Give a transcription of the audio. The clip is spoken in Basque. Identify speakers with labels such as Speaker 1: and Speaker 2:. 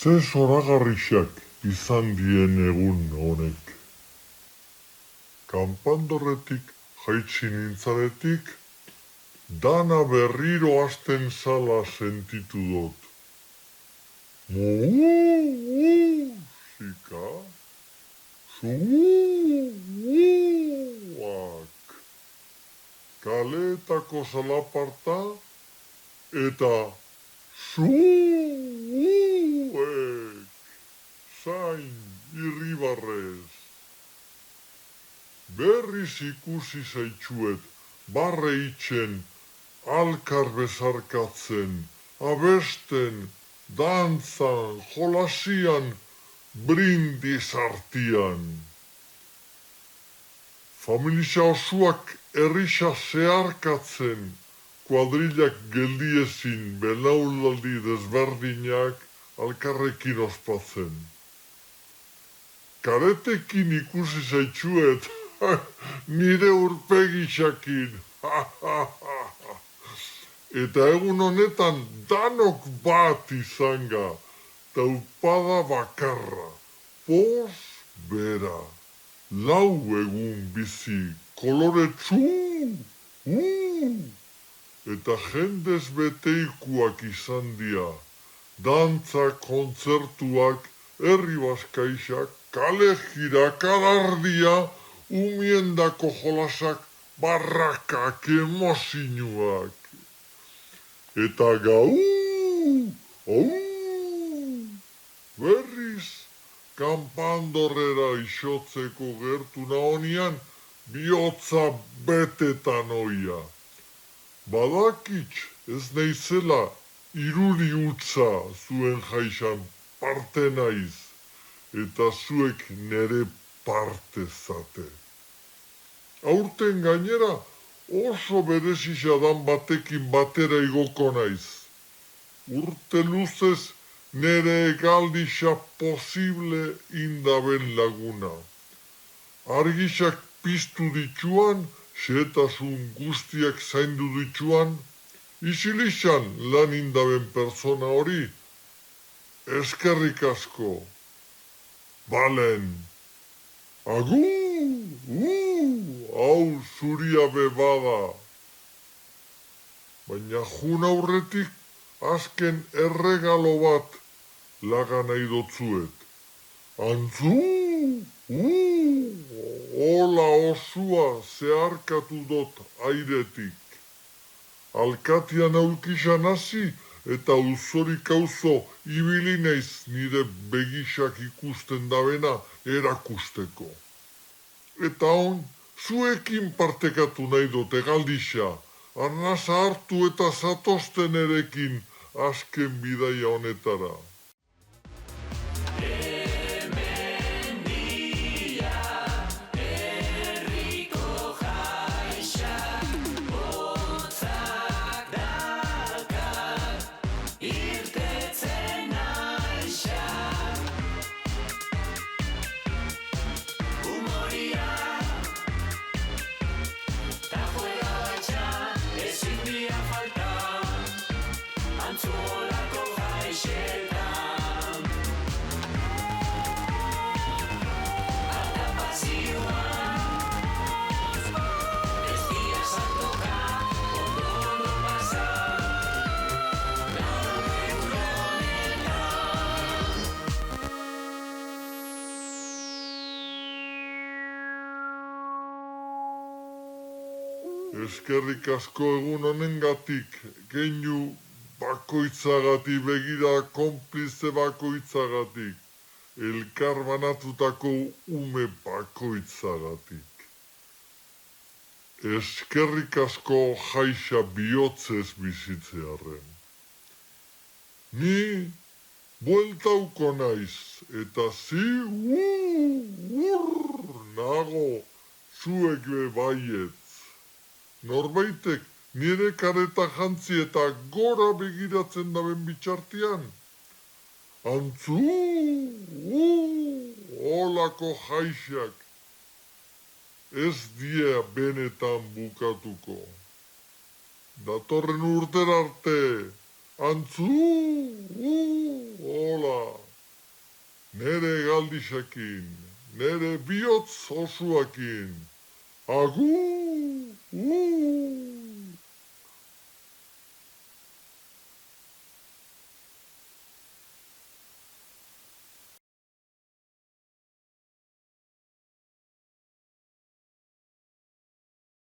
Speaker 1: Ze zoragarrixak izan dien egun honek. Kanpandorretik jaitsi nintzanetik, dana berriro hasten zala sentitu dut. Musika, zuak, kaleetako zalaparta eta zuek, zain irribarrez. Berriz ikusi zaitxuet, barre itxen, alkar bezarkatzen, abesten, dantzan, jolasian, brindis artian. Familia osuak errisa zeharkatzen, kuadrillak geldiezin, belaulaldi desberdinak alkarrekin ospatzen. Karetekin ikusi zaitxuet, nire urpegixakin. Eta egun honetan danok bat izanga, taupada bakarra, pos bera, lau egun bizi, koloretsu, eta jendez beteikuak izan dira, dantza kontzertuak, herri baskaixak, kale jirakadardia, umiendako jolasak, barrakak, emozioak. Eta berriz, kanpandorrera isotzeko gertu nahonian, bihotza betetan oia. Badakitz ez naizela irudi utza zuen jaixan parte naiz, eta zuek nere parte zate. Aurten gainera oso berezizadan batekin batera igoko naiz. Urte luzez nere egaldixa posible indaben laguna. Argixak piztu dituan, xetasun guztiak zaindu dituan, isilixan lan indaben persona hori, eskerrik asko. Balen, hau zuria bebada. Baina jun aurretik azken erregalo bat laga nahi dotzuet. Antzu, hola osua zeharkatu dot airetik. Alkatian aurkizan hasi eta uzorik auzo ibili naiz nire begisak ikusten dabena erakusteko. Eta hon, zuekin partekatu nahi dut egaldixa, arnaza hartu eta zatozten erekin azken bidaia honetara. Eskerrik asko egun honengatik, keinu bakoitzagatik, begira konplize bakoitzagatik, elkar banatutako ume bakoitzagatik. Eskerrik asko jaixa bihotzez bizitzearen. Ni bueltauko naiz, eta nago zuek bebaiet. Norbaitek nire kareta jantzi eta gora begiratzen daben bitxartian. Antzu, holako jaixak ez die benetan bukatuko. Datorren urtera arte, antzu, hola. nere galdixekin, nere bihotz osoakin. Agur!